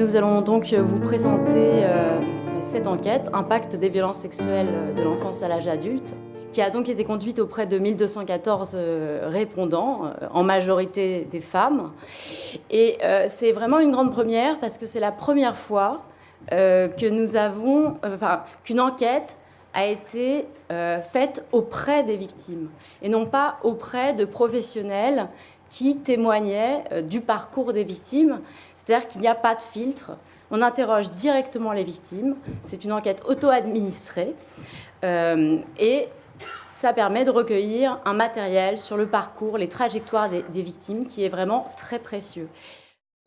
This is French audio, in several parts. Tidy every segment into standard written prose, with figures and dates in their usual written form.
Nous allons donc vous présenter cette enquête, Impact des violences sexuelles de l'enfance à l'âge adulte, qui a donc été conduite auprès de 1214 répondants, en majorité des femmes. Et c'est vraiment une grande première parce que c'est la première fois que nous avons, qu'une enquête a été faite auprès des victimes et non pas auprès de professionnels qui témoignaient du parcours des victimes. C'est-à-dire qu'il n'y a pas de filtre. On interroge directement les victimes. C'est une enquête auto-administrée et ça permet de recueillir un matériel sur le parcours, les trajectoires des victimes qui est vraiment très précieux.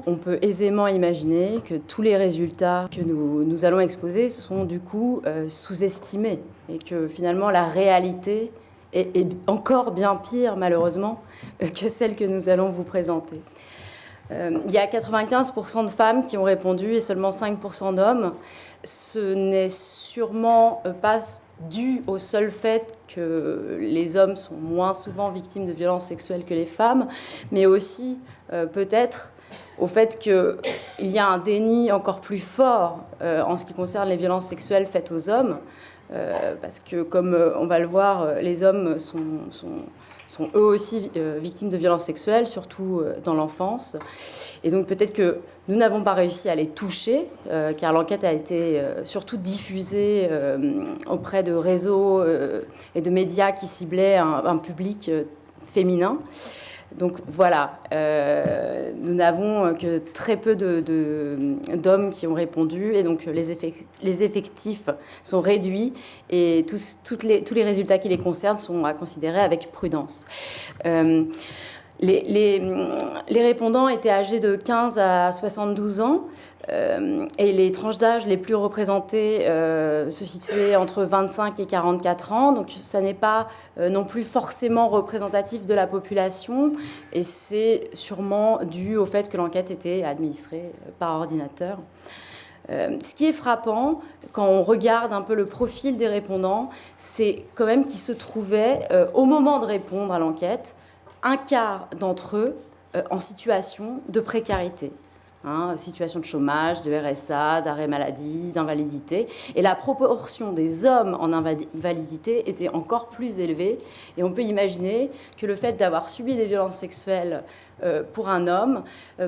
On peut aisément imaginer que tous les résultats que nous allons exposer sont du coup sous-estimés et que finalement la réalité est encore bien pire malheureusement que celle que nous allons vous présenter. Il y a 95% de femmes qui ont répondu et seulement 5% d'hommes. Ce n'est sûrement pas dû au seul fait que les hommes sont moins souvent victimes de violences sexuelles que les femmes, mais aussi peut-être au fait qu'il y a un déni encore plus fort en ce qui concerne les violences sexuelles faites aux hommes, parce que, comme on va le voir, les hommes sont eux aussi victimes de violences sexuelles, surtout dans l'enfance. Et donc peut-être que nous n'avons pas réussi à les toucher, car l'enquête a été surtout diffusée auprès de réseaux et de médias qui ciblaient un public féminin. Donc voilà, nous n'avons que très peu d'hommes qui ont répondu et donc les effectifs sont réduits et tous les résultats qui les concernent sont à considérer avec prudence. Les répondants étaient âgés de 15 à 72 ans et les tranches d'âge les plus représentées se situaient entre 25 et 44 ans. Donc ça n'est pas non plus forcément représentatif de la population et c'est sûrement dû au fait que l'enquête était administrée par ordinateur. Ce qui est frappant, quand on regarde un peu le profil des répondants, c'est quand même qu'ils se trouvaient, au moment de répondre à l'enquête, un quart d'entre eux en situation de précarité. Situation de chômage, de RSA, d'arrêt maladie, d'invalidité. Et la proportion des hommes en invalidité était encore plus élevée. Et on peut imaginer que le fait d'avoir subi des violences sexuelles pour un homme,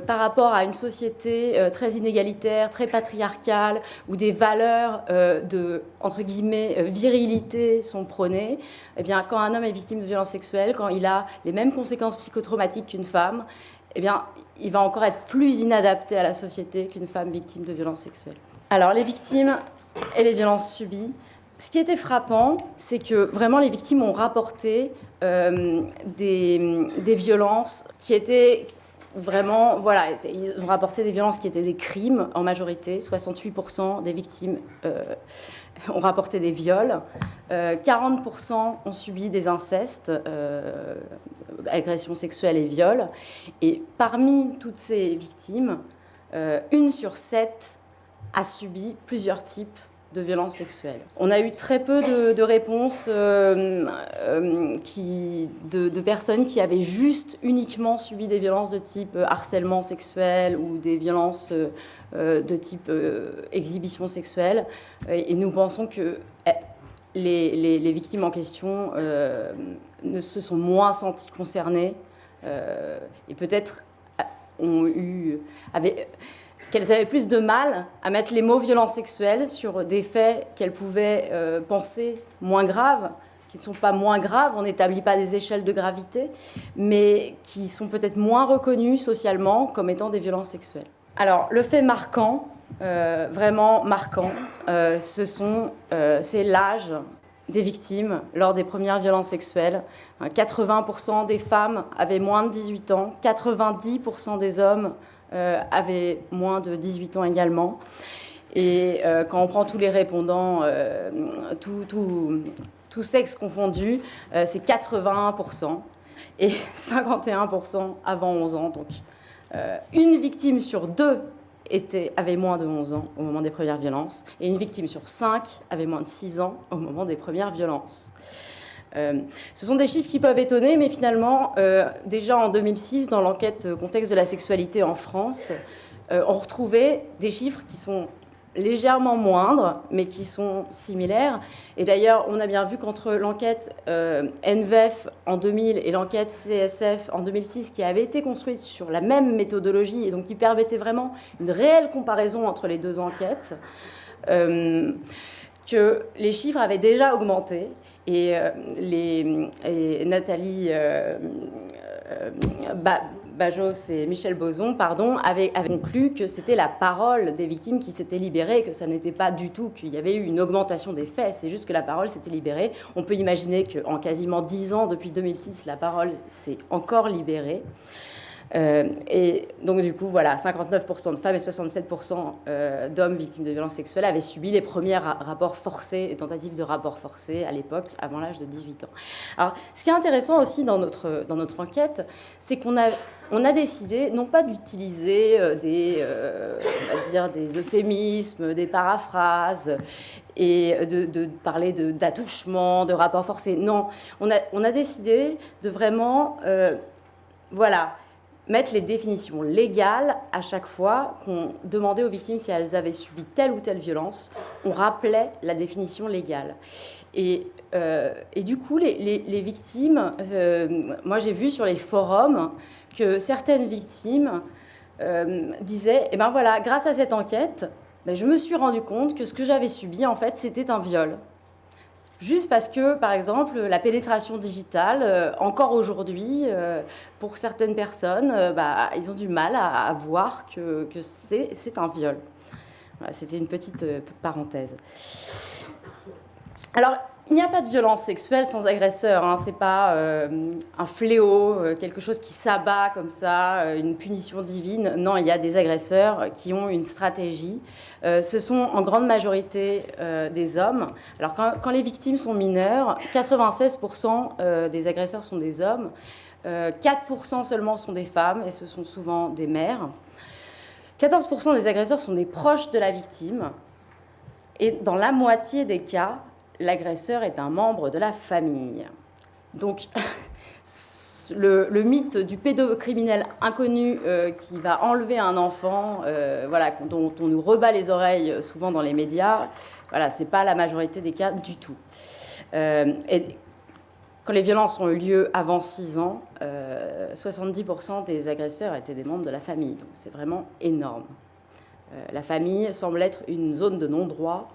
par rapport à une société très inégalitaire, très patriarcale, où des valeurs de, entre guillemets, virilité sont prônées, eh bien, quand un homme est victime de violences sexuelles, quand il a les mêmes conséquences psychotraumatiques qu'une femme, eh bien, il va encore être plus inadapté à la société qu'une femme victime de violences sexuelles. Alors, les victimes et les violences subies. Ce qui était frappant, c'est que vraiment les victimes ont rapporté des violences qui étaient vraiment, voilà, ils ont rapporté des violences qui étaient des crimes en majorité. 68% des victimes ont rapporté des viols. 40% ont subi des incestes, agressions sexuelles et viols. Et parmi toutes ces victimes, 1 sur 7 a subi plusieurs types de violences sexuelles. On a eu très peu de réponses de personnes qui avaient uniquement subi des violences de type harcèlement sexuel ou des violences de type exhibition sexuelle. Et nous pensons que les victimes en question se sont moins senties concernées et peut-être qu'elles avaient plus de mal à mettre les mots violences sexuelles sur des faits qu'elles pouvaient penser moins graves, qui ne sont pas moins graves, on n'établit pas des échelles de gravité, mais qui sont peut-être moins reconnus socialement comme étant des violences sexuelles. Alors, le fait marquant, vraiment marquant, c'est l'âge des victimes lors des premières violences sexuelles. 80% des femmes avaient moins de 18 ans, 90% des hommes avaient moins de 18 ans également. Et quand on prend tous les répondants, tout sexe confondu, c'est 81% et 51% avant 11 ans. Donc une victime sur 2 avait moins de 11 ans au moment des premières violences et une victime sur 5 avait moins de 6 ans au moment des premières violences. Ce sont des chiffres qui peuvent étonner, mais finalement, déjà en 2006, dans l'enquête Contexte de la sexualité en France, on retrouvait des chiffres qui sont légèrement moindres, mais qui sont similaires. Et d'ailleurs, on a bien vu qu'entre l'enquête NVEF en 2000 et l'enquête CSF en 2006, qui avait été construite sur la même méthodologie, et donc qui permettait vraiment une réelle comparaison entre les deux enquêtes, que les chiffres avaient déjà augmenté. Et Nathalie Bajos et Michel Boson, avaient conclu que c'était la parole des victimes qui s'était libérée, que ça n'était pas du tout qu'il y avait eu une augmentation des faits, c'est juste que la parole s'était libérée. On peut imaginer qu'en quasiment 10 ans, depuis 2006, la parole s'est encore libérée. Et donc du coup, voilà, 59% de femmes et 67% d'hommes victimes de violences sexuelles avaient subi les premiers rapports forcés et tentatives de rapports forcés à l'époque, avant l'âge de 18 ans. Alors, ce qui est intéressant aussi dans notre enquête, c'est qu'on a décidé non pas d'utiliser on va dire des euphémismes, des paraphrases, et de parler d'attouchement, de rapports forcés. Non, on a décidé de vraiment, mettre les définitions légales à chaque fois qu'on demandait aux victimes si elles avaient subi telle ou telle violence. On rappelait la définition légale. Et du coup, les victimes, moi j'ai vu sur les forums que certaines victimes disaient, eh ben voilà, grâce à cette enquête, je me suis rendu compte que ce que j'avais subi, en fait, c'était un viol. Juste parce que, par exemple, la pénétration digitale, encore aujourd'hui, pour certaines personnes, ils ont du mal à voir que c'est un viol. Voilà, c'était une petite parenthèse. Alors, il n'y a pas de violence sexuelle sans agresseur. Hein. Ce n'est pas un fléau, quelque chose qui s'abat comme ça, une punition divine. Non, il y a des agresseurs qui ont une stratégie. Ce sont en grande majorité des hommes. Alors, quand les victimes sont mineures, 96% des agresseurs sont des hommes. 4% seulement sont des femmes, et ce sont souvent des mères. 14% des agresseurs sont des proches de la victime. Et dans la moitié des cas, l'agresseur est un membre de la famille. Donc, le mythe du pédocriminel inconnu qui va enlever un enfant, dont on nous rebat les oreilles souvent dans les médias, ce n'est pas la majorité des cas du tout. Et quand les violences ont eu lieu avant 6 ans, 70% des agresseurs étaient des membres de la famille. Donc, c'est vraiment énorme. La famille semble être une zone de non-droit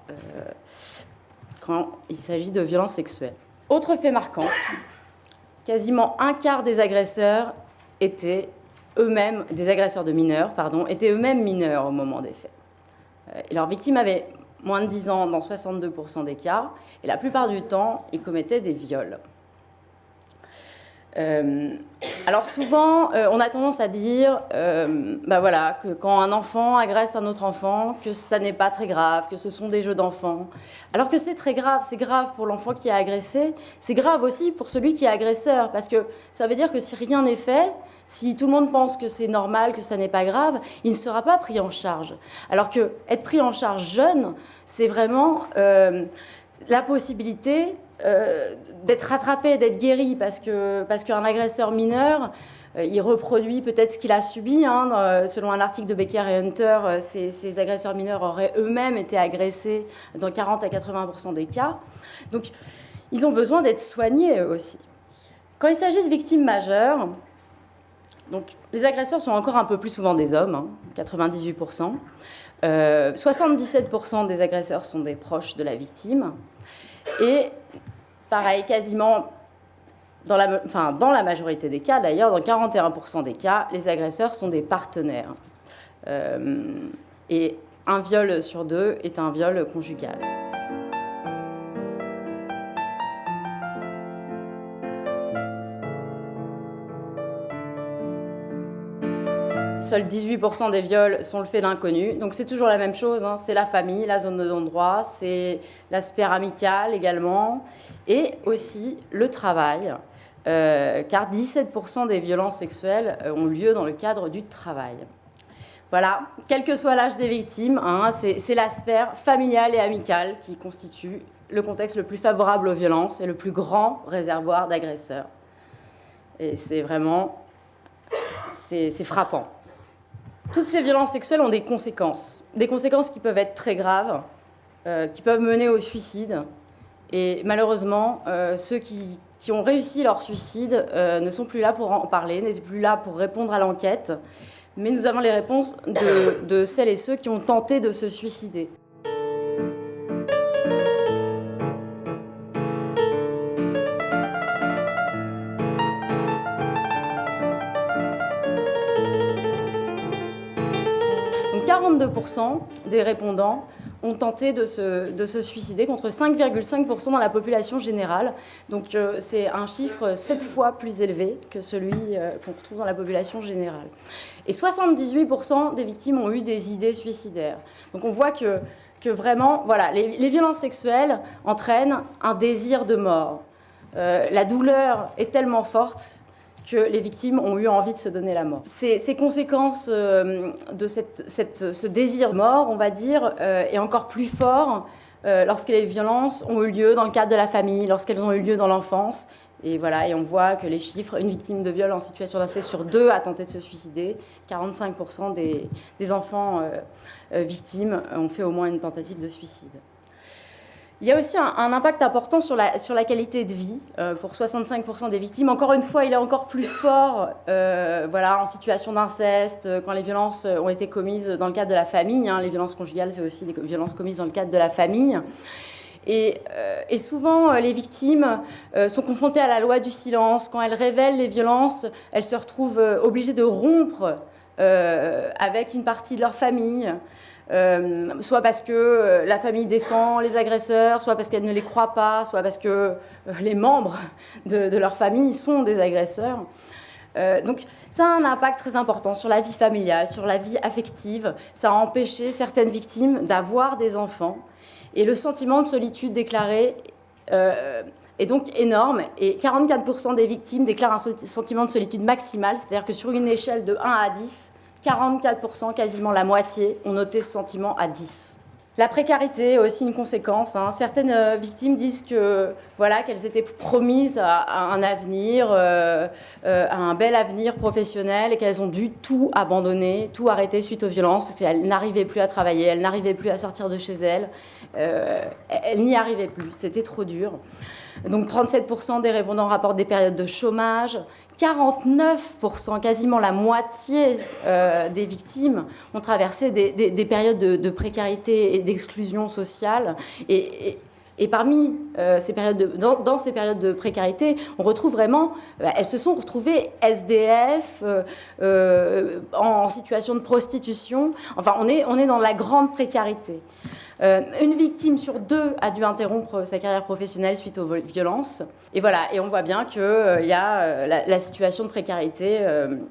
quand il s'agit de violences sexuelles. Autre fait marquant, quasiment un quart des agresseurs étaient eux-mêmes, des agresseurs de mineurs, étaient eux-mêmes mineurs au moment des faits. Et leurs victimes avaient moins de 10 ans dans 62% des cas, et la plupart du temps, ils commettaient des viols. Alors souvent, on a tendance à dire que quand un enfant agresse un autre enfant, que ça n'est pas très grave, que ce sont des jeux d'enfants. Alors que c'est très grave, c'est grave pour l'enfant qui a agressé, c'est grave aussi pour celui qui est agresseur, parce que ça veut dire que si rien n'est fait, si tout le monde pense que c'est normal, que ça n'est pas grave, il ne sera pas pris en charge. Alors que être pris en charge jeune, c'est vraiment la possibilité d'être rattrapé, d'être guéri, parce qu'un agresseur mineur, il reproduit peut-être ce qu'il a subi. Selon un article de Becker et Hunter, ces agresseurs mineurs auraient eux-mêmes été agressés dans 40 à 80% des cas. Donc, ils ont besoin d'être soignés aussi. Quand il s'agit de victimes majeures, donc, les agresseurs sont encore un peu plus souvent des hommes, 98%. 77% des agresseurs sont des proches de la victime. Et pareil, quasiment dans la majorité des cas, d'ailleurs, dans 41% des cas, les agresseurs sont des partenaires. Et un viol sur 2 est un viol conjugal. Seuls 18% des viols sont le fait d'inconnus. Donc c'est toujours la même chose, c'est la famille, la zone de non-droit, c'est la sphère amicale également, et aussi le travail, car 17% des violences sexuelles ont lieu dans le cadre du travail. Voilà, quel que soit l'âge des victimes, c'est la sphère familiale et amicale qui constitue le contexte le plus favorable aux violences et le plus grand réservoir d'agresseurs. Et c'est vraiment... c'est frappant. Toutes ces violences sexuelles ont des conséquences qui peuvent être très graves, qui peuvent mener au suicide. Et malheureusement, ceux qui ont réussi leur suicide ne sont plus là pour en parler, n'étaient plus là pour répondre à l'enquête. Mais nous avons les réponses de celles et ceux qui ont tenté de se suicider. Donc 42% des répondants ont tenté de se suicider, contre 5,5% dans la population générale. Donc c'est un chiffre 7 fois plus élevé que celui qu'on retrouve dans la population générale. Et 78% des victimes ont eu des idées suicidaires. Donc on voit que vraiment, voilà, les violences sexuelles entraînent un désir de mort. La douleur est tellement forte que les victimes ont eu envie de se donner la mort. Ces conséquences de ce désir de mort, on va dire, est encore plus fort lorsque les violences ont eu lieu dans le cadre de la famille, lorsqu'elles ont eu lieu dans l'enfance. Et voilà, et on voit que les chiffres, une victime de viol en situation d'inceste sur 2 a tenté de se suicider. 45% des enfants victimes ont fait au moins une tentative de suicide. Il y a aussi un impact important sur la qualité de vie pour 65% des victimes. Encore une fois, il est encore plus fort voilà, en situation d'inceste, quand les violences ont été commises dans le cadre de la famille. Hein. Les violences conjugales, c'est aussi des violences commises dans le cadre de la famille. Et souvent, les victimes sont confrontées à la loi du silence. Quand elles révèlent les violences, elles se retrouvent obligées de rompre avec une partie de leur famille. Soit parce que la famille défend les agresseurs, soit parce qu'elle ne les croit pas, soit parce que les membres de leur famille sont des agresseurs. Donc ça a un impact très important sur la vie familiale, sur la vie affective. Ça a empêché certaines victimes d'avoir des enfants. Et le sentiment de solitude déclaré est donc énorme. Et 44% des victimes déclarent un sentiment de solitude maximale, c'est-à-dire que sur une échelle de 1 à 10, 44%, quasiment la moitié, ont noté ce sentiment à 10. La précarité est aussi une conséquence. Hein. Certaines victimes disent que, voilà, qu'elles étaient promises à un avenir, à un bel avenir professionnel, et qu'elles ont dû tout abandonner, tout arrêter suite aux violences, parce qu'elles n'arrivaient plus à travailler, elles n'arrivaient plus à sortir de chez elles. Elles n'y arrivaient plus, c'était trop dur. Donc 37% des répondants rapportent des périodes de chômage. 49%, quasiment la moitié des victimes, ont traversé des périodes de précarité et d'exclusion sociale. Et parmi ces périodes dans ces périodes de précarité, on retrouve vraiment, elles se sont retrouvées SDF, en situation de prostitution. Enfin, on est dans la grande précarité. Une victime sur 2 a dû interrompre sa carrière professionnelle suite aux violences. Et voilà, et on voit bien qu'il y a la situation de précarité,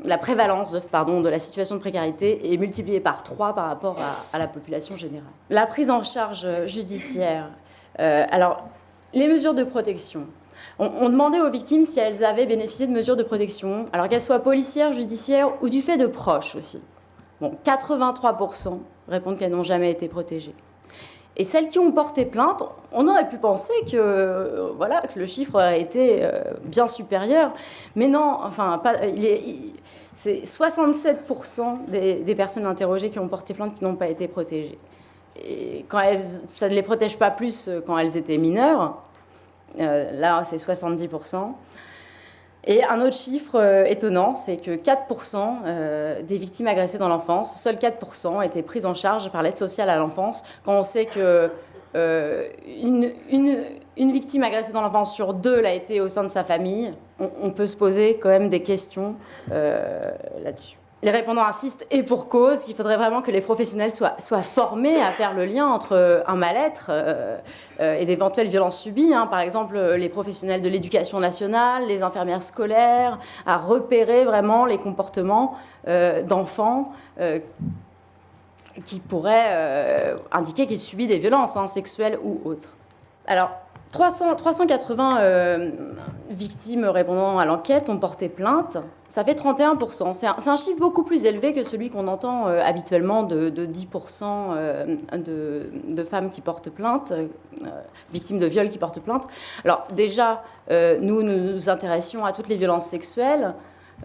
la prévalence de la situation de précarité est multipliée par 3 par rapport à la population générale. La prise en charge judiciaire. Alors, les mesures de protection. On demandait aux victimes si elles avaient bénéficié de mesures de protection, alors qu'elles soient policières, judiciaires ou du fait de proches aussi. Bon, 83% répondent qu'elles n'ont jamais été protégées. Et celles qui ont porté plainte, on aurait pu penser que, voilà, que le chiffre aurait été bien supérieur. Mais non, enfin, c'est 67% des personnes interrogées qui ont porté plainte qui n'ont pas été protégées. Et ça ne les protège pas plus quand elles étaient mineures. Là, c'est 70%. Et un autre chiffre étonnant, c'est que 4% des victimes agressées dans l'enfance, seuls 4% étaient prises en charge par l'aide sociale à l'enfance, quand on sait que une victime agressée dans l'enfance sur 2 l'a été au sein de sa famille. On peut se poser quand même des questions là-dessus. Les répondants insistent, et pour cause, qu'il faudrait vraiment que les professionnels soient formés à faire le lien entre un mal-être et d'éventuelles violences subies. Hein. Par exemple, les professionnels de l'éducation nationale, les infirmières scolaires, à repérer vraiment les comportements d'enfants qui pourraient indiquer qu'ils subissent des violences sexuelles ou autres. Alors, 380 victimes répondant à l'enquête ont porté plainte. Ça fait 31%. C'est un chiffre beaucoup plus élevé que celui qu'on entend habituellement de 10% de femmes qui portent plainte, victimes de viols qui portent plainte. Alors déjà, nous nous intéressions à toutes les violences sexuelles.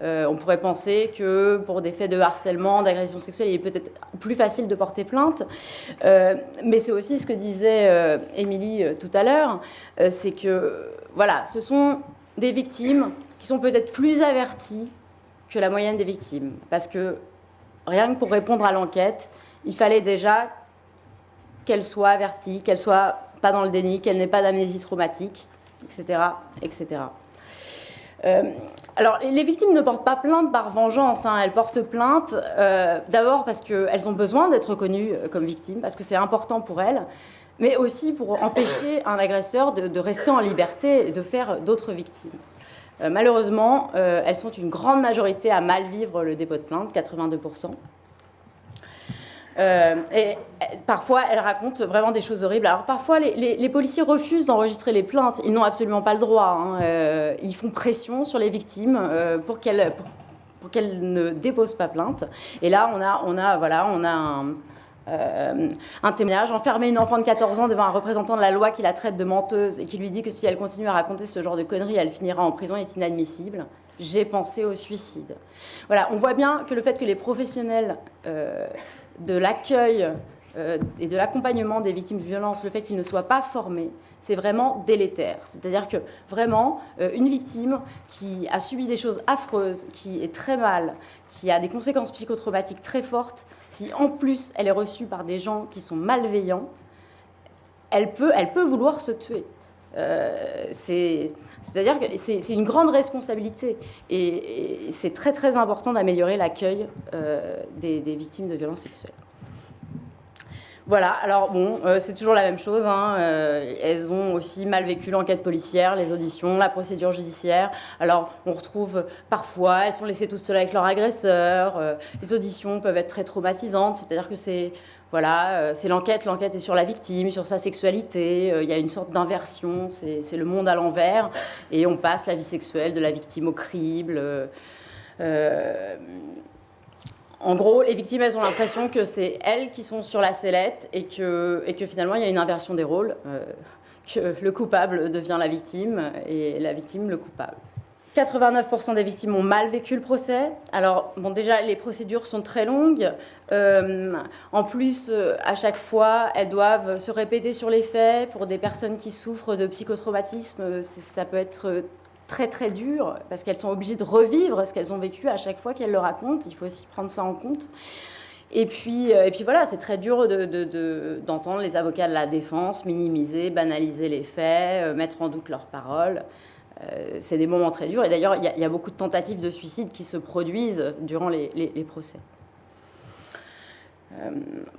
On pourrait penser que pour des faits de harcèlement, d'agression sexuelle, il est peut-être plus facile de porter plainte. Mais c'est aussi ce que disait Émilie tout à l'heure, c'est que voilà, ce sont des victimes qui sont peut-être plus averties que la moyenne des victimes. Parce que rien que pour répondre à l'enquête, il fallait déjà qu'elle soit avertie, qu'elle soit pas dans le déni, qu'elle n'ait pas d'amnésie traumatique, etc., etc. Alors, les victimes ne portent pas plainte par vengeance, hein. Elles portent plainte d'abord parce qu'elles ont besoin d'être reconnues comme victimes, parce que c'est important pour elles, mais aussi pour empêcher un agresseur de rester en liberté et de faire d'autres victimes. Malheureusement, elles sont une grande majorité à mal vivre le dépôt de plainte, 82%. Et parfois, elles racontent vraiment des choses horribles. Alors parfois, les policiers refusent d'enregistrer les plaintes. Ils n'ont absolument pas le droit, hein. Ils font pression sur les victimes pour qu'elles ne déposent pas plainte. Et là, on a un témoignage. Enfermer une enfant de 14 ans devant un représentant de la loi qui la traite de menteuse et qui lui dit que si elle continue à raconter ce genre de conneries, elle finira en prison est inadmissible. J'ai pensé au suicide. Voilà, on voit bien que le fait que les professionnels de l'accueil et de l'accompagnement des victimes de violences, le fait qu'ils ne soient pas formés, c'est vraiment délétère. C'est-à-dire que vraiment, une victime qui a subi des choses affreuses, qui est très mal, qui a des conséquences psychotraumatiques très fortes, si en plus elle est reçue par des gens qui sont malveillants, elle peut vouloir se tuer. C'est-à-dire que c'est une grande responsabilité et c'est très très important d'améliorer l'accueil des victimes de violences sexuelles. Voilà, alors bon, c'est toujours la même chose, hein. Elles ont aussi mal vécu l'enquête policière, les auditions, la procédure judiciaire. Alors on retrouve parfois, elles sont laissées toutes seules avec leur agresseur. Les auditions peuvent être très traumatisantes, c'est-à-dire que c'est l'enquête est sur la victime, sur sa sexualité. Il y a une sorte d'inversion, c'est le monde à l'envers, et on passe la vie sexuelle de la victime au crible. En gros, les victimes, elles ont l'impression que c'est elles qui sont sur la sellette et que finalement, il y a une inversion des rôles, que le coupable devient la victime et la victime le coupable. 89% des victimes ont mal vécu le procès. Alors, bon, déjà, les procédures sont très longues. En plus, à chaque fois, elles doivent se répéter sur les faits. Pour des personnes qui souffrent de psychotraumatisme, ça peut être très très dur parce qu'elles sont obligées de revivre ce qu'elles ont vécu à chaque fois qu'elles le racontent. Il faut aussi prendre ça en compte. Et puis voilà, c'est très dur d'entendre les avocats de la défense minimiser, banaliser les faits, mettre en doute leurs paroles. C'est des moments très durs. Et d'ailleurs, il y a beaucoup de tentatives de suicide qui se produisent durant les procès.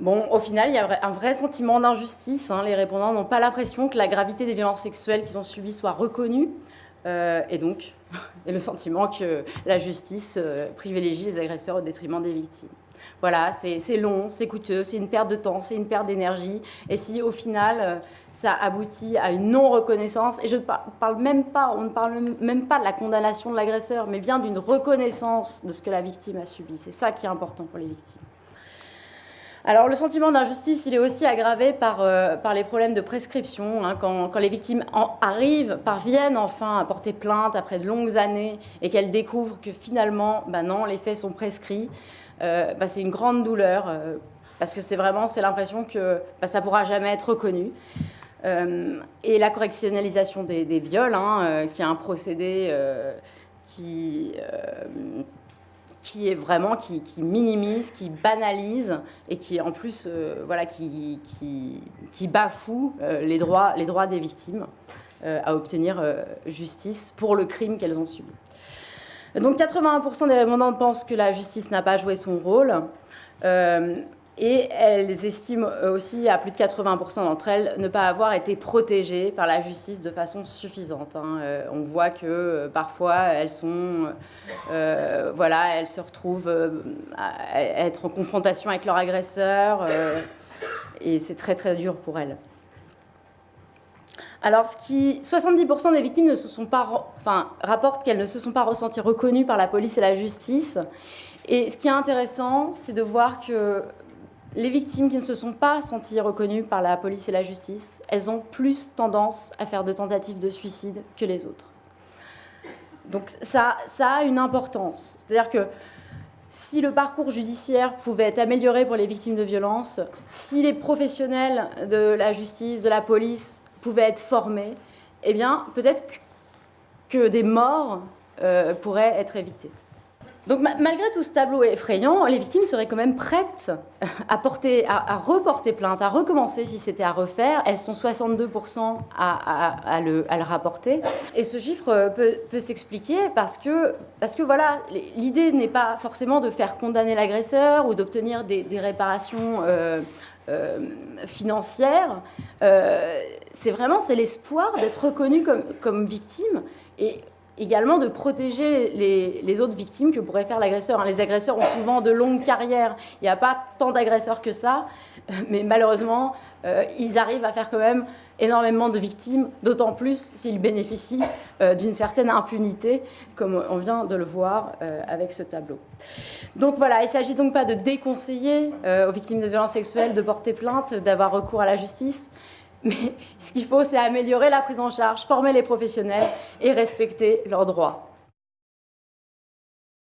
Bon, au final, il y a un vrai sentiment d'injustice, hein. Les répondants n'ont pas l'impression que la gravité des violences sexuelles qu'ils ont subies soit reconnue. Et donc, le sentiment que la justice privilégie les agresseurs au détriment des victimes. Voilà, c'est long, c'est coûteux, c'est une perte de temps, c'est une perte d'énergie. Et si au final, ça aboutit à une non-reconnaissance, et on ne parle même pas de la condamnation de l'agresseur, mais bien d'une reconnaissance de ce que la victime a subi. C'est ça qui est important pour les victimes. Alors, le sentiment d'injustice, il est aussi aggravé par les problèmes de prescription, hein, quand les victimes parviennent enfin à porter plainte après de longues années et qu'elles découvrent que finalement, non, les faits sont prescrits. C'est une grande douleur parce que c'est l'impression que ça ne pourra jamais être reconnu. Et la correctionnalisation des viols, hein, qui est un procédé qui est vraiment qui minimise, qui banalise et qui en plus qui bafoue les droits des victimes à obtenir justice pour le crime qu'elles ont subi. Donc 81% des répondants pensent que la justice n'a pas joué son rôle. Et elles estiment aussi, à plus de 80% d'entre elles, ne pas avoir été protégées par la justice de façon suffisante, hein. On voit que parfois, elles se retrouvent à être en confrontation avec leur agresseur, et c'est très très dur pour elles. Alors, 70% des victimes rapportent qu'elles ne se sont pas ressenties reconnues par la police et la justice. Et ce qui est intéressant, c'est de voir que les victimes qui ne se sont pas senties reconnues par la police et la justice, elles ont plus tendance à faire de tentatives de suicide que les autres. Donc ça a une importance. C'est-à-dire que si le parcours judiciaire pouvait être amélioré pour les victimes de violences, si les professionnels de la justice, de la police pouvaient être formés, eh bien, peut-être que des morts pourraient être évitées. Donc malgré tout ce tableau effrayant, les victimes seraient quand même prêtes à reporter plainte, à recommencer si c'était à refaire. Elles sont 62% à le rapporter. Et ce chiffre peut s'expliquer parce que voilà, l'idée n'est pas forcément de faire condamner l'agresseur ou d'obtenir des réparations financières. C'est l'espoir d'être reconnu comme victime et également de protéger les autres victimes que pourrait faire l'agresseur. Les agresseurs ont souvent de longues carrières. Il n'y a pas tant d'agresseurs que ça, mais malheureusement, ils arrivent à faire quand même énormément de victimes, d'autant plus s'ils bénéficient d'une certaine impunité, comme on vient de le voir avec ce tableau. Donc voilà, il ne s'agit donc pas de déconseiller aux victimes de violences sexuelles de porter plainte, d'avoir recours à la justice, mais ce qu'il faut, c'est améliorer la prise en charge, former les professionnels et respecter leurs droits.